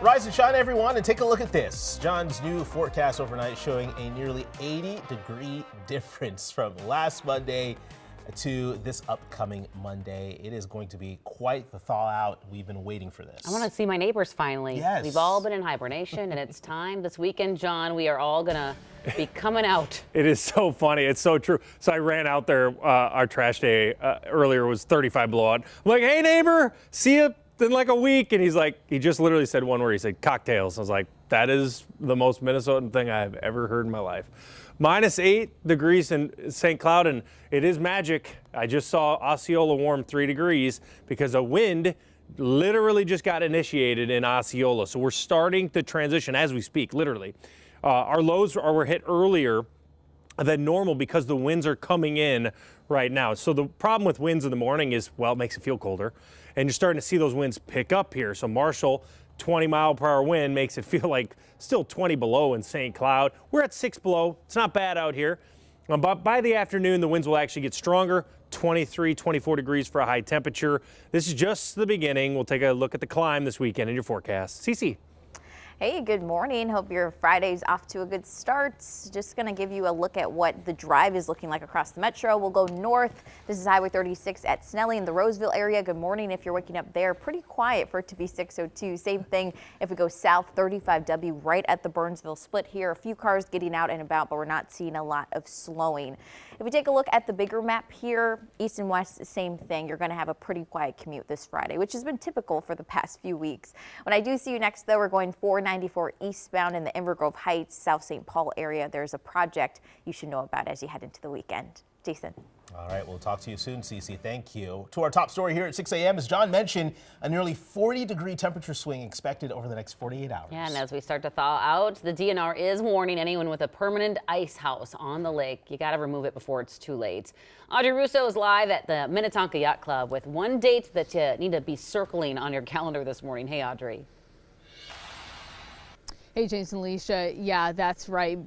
Rise and shine, everyone, and take a look at this. John's new forecast overnight showing a nearly 80-degree difference from last Monday to this upcoming Monday. It is going to be quite the thaw out. We've been waiting for this. I want to see my neighbors finally. Yes. We've all been in hibernation, and it's time this weekend, John. We are all going to be coming out. It is so funny. It's so true. So I ran out there. Our trash day earlier was 35 below. I'm like, hey, neighbor, see you in like a week. And he's like, he just literally said one word. He said cocktails. I was like, that is the most Minnesotan thing I've ever heard in my life. -8 degrees in St. Cloud, and it is magic. I just saw Osceola warm 3 degrees because a wind literally just got initiated in Osceola. So we're starting to transition as we speak, literally. Our lows were hit earlier than normal because the winds are coming in right now. So the problem with winds in the morning is, well, it makes it feel colder, and you're starting to see those winds pick up here. So Marshall, 20-mile-per-hour wind makes it feel like still 20 below in St. Cloud. We're at 6 below. It's not bad out here. But by the afternoon, the winds will actually get stronger, 23, 24 degrees for a high temperature. This is just the beginning. We'll take a look at the climb this weekend in your forecast. Cece. Hey, good morning. Hope your Friday's off to a good start. Just going to give you a look at what the drive is looking like across the metro. We'll go north. This is Highway 36 at Snelling in the Roseville area. Good morning if you're waking up there. Pretty quiet for it to be 6:02. Same thing if we go south, 35W right at the Burnsville split here. A few cars getting out and about, but we're not seeing a lot of slowing. If we take a look at the bigger map here, east and west, same thing. You're going to have a pretty quiet commute this Friday, which has been typical for the past few weeks. When I do see you next, though, we're going 494 eastbound in the Inver Grove Heights, South St. Paul area. There's a project you should know about as you head into the weekend. Jason. All right, we'll talk to you soon, Cece. Thank you. To our top story here at 6 a.m. As John mentioned, a nearly 40-degree temperature swing expected over the next 48 hours. Yeah, and as we start to thaw out, the DNR is warning anyone with a permanent ice house on the lake. You got to remove it before it's too late. Audrey Russo is live at the Minnetonka Yacht Club with one date that you need to be circling on your calendar this morning. Hey, Audrey. Hey, Jason, Alicia. Yeah, that's right.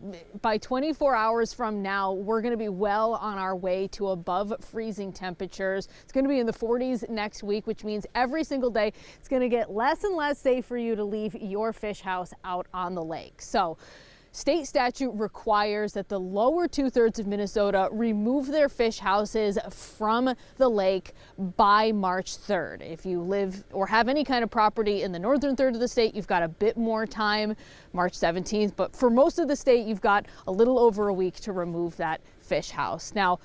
By 24 hours from now, we're going to be well on our way to above freezing temperatures. It's going to be in the 40s next week, which means every single day it's going to get less and less safe for you to leave your fish house out on the lake. So state statute requires that the lower 2/3 of Minnesota remove their fish houses from the lake by March 3rd. If you live or have any kind of property in the northern third of the state, you've got a bit more time, March 17th. But for most of the state, you've got a little over a week to remove that fish house. Now,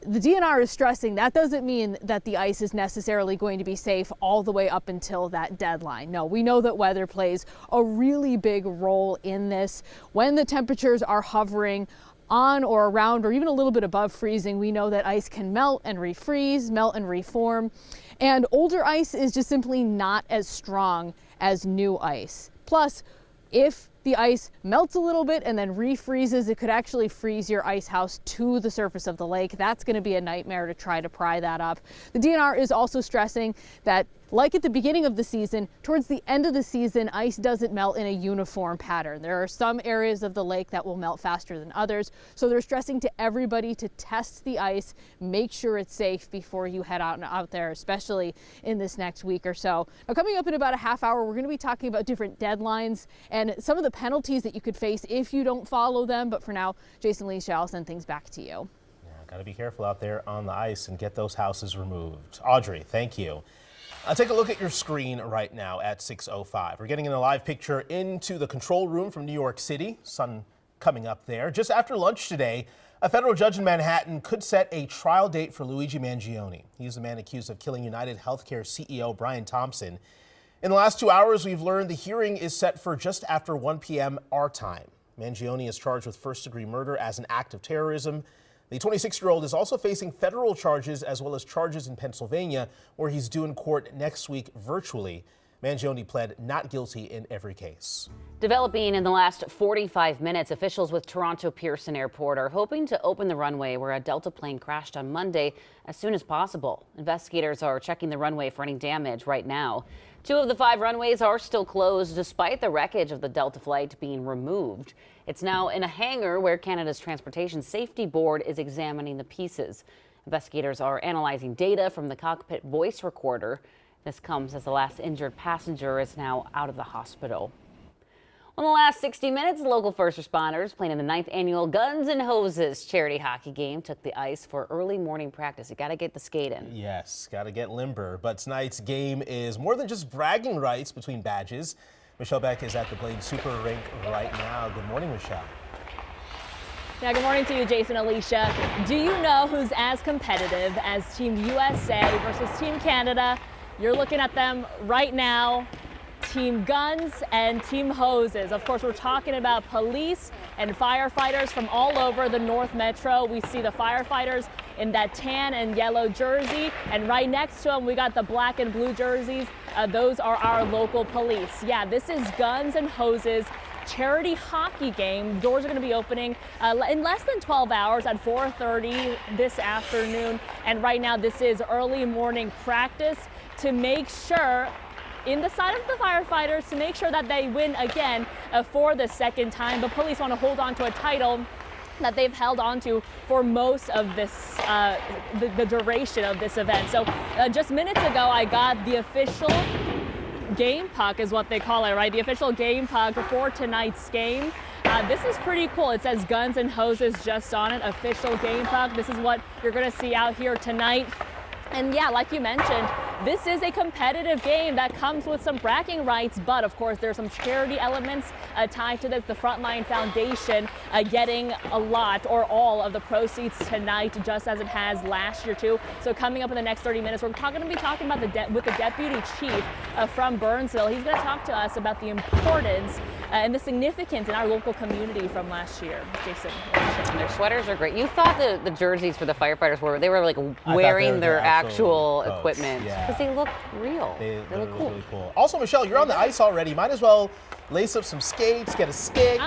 the DNR is stressing that doesn't mean that the ice is necessarily going to be safe all the way up until that deadline. No, we know that weather plays a really big role in this. When the temperatures are hovering on or around or even a little bit above freezing, we know that ice can melt and refreeze, melt and reform. And older ice is just simply not as strong as new ice. Plus, if the ice melts a little bit and then refreezes, it could actually freeze your ice house to the surface of the lake. That's going to be a nightmare to try to pry that up. The DNR is also stressing that, like at the beginning of the season, towards the end of the season, ice doesn't melt in a uniform pattern. There are some areas of the lake that will melt faster than others. So they're stressing to everybody to test the ice, make sure it's safe before you head out there, especially in this next week or so. Now, coming up in about a half hour, we're going to be talking about different deadlines and some of the penalties that you could face if you don't follow them. But for now, Jason, Alicia, I'll send things back to you. Yeah, got to be careful out there on the ice and get those houses removed. Audrey, thank you. Take a look at your screen right now at 6:05. We're getting in a live picture into the control room from New York City. Sun coming up there. Just after lunch today, a federal judge in Manhattan could set a trial date for Luigi Mangione. He's the man accused of killing United Healthcare CEO Brian Thompson. In the last 2 hours, we've learned the hearing is set for just after 1 p.m. our time. Mangione is charged with first-degree murder as an act of terrorism. The 26-year-old is also facing federal charges as well as charges in Pennsylvania, where he's due in court next week virtually. Mangione pled not guilty in every case. Developing in the last 45 minutes, officials with Toronto Pearson Airport are hoping to open the runway where a Delta plane crashed on Monday as soon as possible. Investigators are checking the runway for any damage right now. 2 of the 5 runways are still closed despite the wreckage of the Delta flight being removed. It's now in a hangar where Canada's Transportation Safety Board is examining the pieces. Investigators are analyzing data from the cockpit voice recorder. This comes as the last injured passenger is now out of the hospital. On the last 60 minutes, local first responders playing in the 9th annual Guns and Hoses charity hockey game took the ice for early morning practice. You got to get the skate in. Yes, got to get limber. But tonight's game is more than just bragging rights between badges. Michelle Beck is at the Blaine Super Rink right now. Good morning, Michelle. Yeah, good morning to you, Jason, Alicia. Do you know who's as competitive as Team USA versus Team Canada? You're looking at them right now. Team Guns and Team Hoses. Of course, we're talking about police and firefighters from all over the North Metro. We see the firefighters in that tan and yellow jersey, and right next to them we got the black and blue jerseys. Those are our local police. Yeah, this is Guns and Hoses charity hockey game. Doors are going to be opening in less than 12 hours at 4:30 this afternoon, and right now this is early morning practice to make sure in the side of the firefighters to make sure that they win again for the second time. The police want to hold on to a title that they've held on to for most of this, the duration of this event. So just minutes ago, I got the official game puck is what they call it, right? The official game puck for tonight's game. This is pretty cool. It says Guns and Hoses just on it, official game puck. This is what you're gonna see out here tonight. And yeah, like you mentioned, this is a competitive game that comes with some bragging rights, but of course there's some charity elements tied to this. The Frontline Foundation getting a lot or all of the proceeds tonight, just as it has last year too. So coming up in the next 30 minutes, we're going to be talking about with the deputy chief from Burnsville. He's going to talk to us about the importance and the significance in our local community from last year. Jason. And their sweaters are great. You thought the jerseys for the firefighters were like wearing their actual coats. equipment Yeah. because they look real. They look look cool. really cool. Also, Michelle, you're on the ice already. Might as well lace up some skates, get a stick.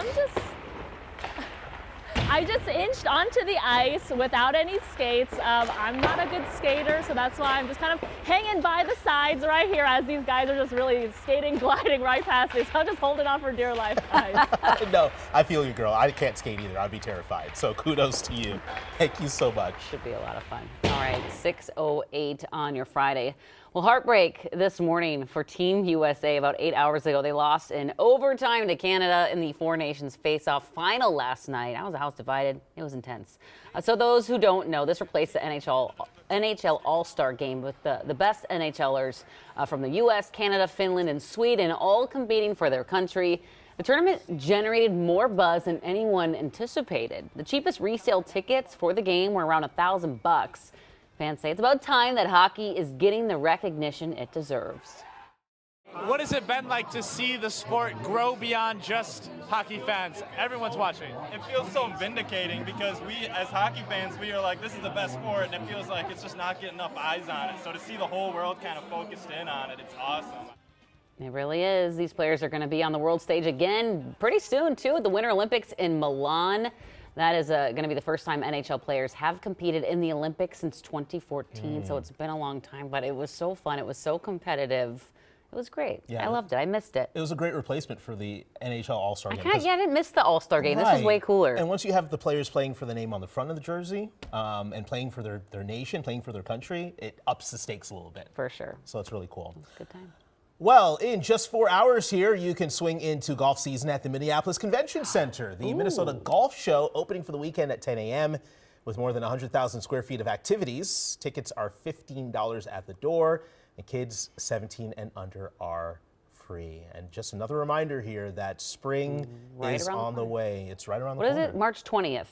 I just inched onto the ice without any skates. I'm not a good skater, so that's why I'm just kind of hanging by the sides right here as these guys are just really skating, gliding right past me. So I'm just holding on for dear life, guys. No, I feel you, girl. I can't skate either. I'd be terrified. So kudos to you. Thank you so much. Should be a lot of fun. All right, 6:08 on your Friday. Well, heartbreak this morning for Team USA. About 8 hours ago, they lost in overtime to Canada in the Four Nations face-off final last night. That was a house divided. It was intense. So those who don't know, this replaced the NHL All-Star game with the best NHLers from the U.S., Canada, Finland, and Sweden, all competing for their country. The tournament generated more buzz than anyone anticipated. The cheapest resale tickets for the game were around $1,000. Fans say it's about time that hockey is getting the recognition it deserves. What has it been like to see the sport grow beyond just hockey fans? Everyone's watching. It feels so vindicating because we, as hockey fans, we are like, this is the best sport, and it feels like it's just not getting enough eyes on it. So to see the whole world kind of focused in on it, it's awesome. It really is. These players are going to be on the world stage again pretty soon, too, at the Winter Olympics in Milan. That is going to be the first time NHL players have competed in the Olympics since 2014. So it's been a long time, but it was so fun. It was so competitive. It was great. Yeah. I loved it. I missed it. It was a great replacement for the NHL All-Star game. I didn't miss the All-Star game. This was way cooler. And once you have the players playing for the name on the front of the jersey and playing for their nation, playing for their country, it ups the stakes a little bit. For sure. So it's really cool. Good time. Well, in just 4 hours here, you can swing into golf season at the Minneapolis Convention Center. The Minnesota Golf Show opening for the weekend at 10 a.m. with more than 100,000 square feet of activities. Tickets are $15 at the door, and kids 17 and under are free. And just another reminder here that spring is on the way. It's right around the corner. What is it? March 20th.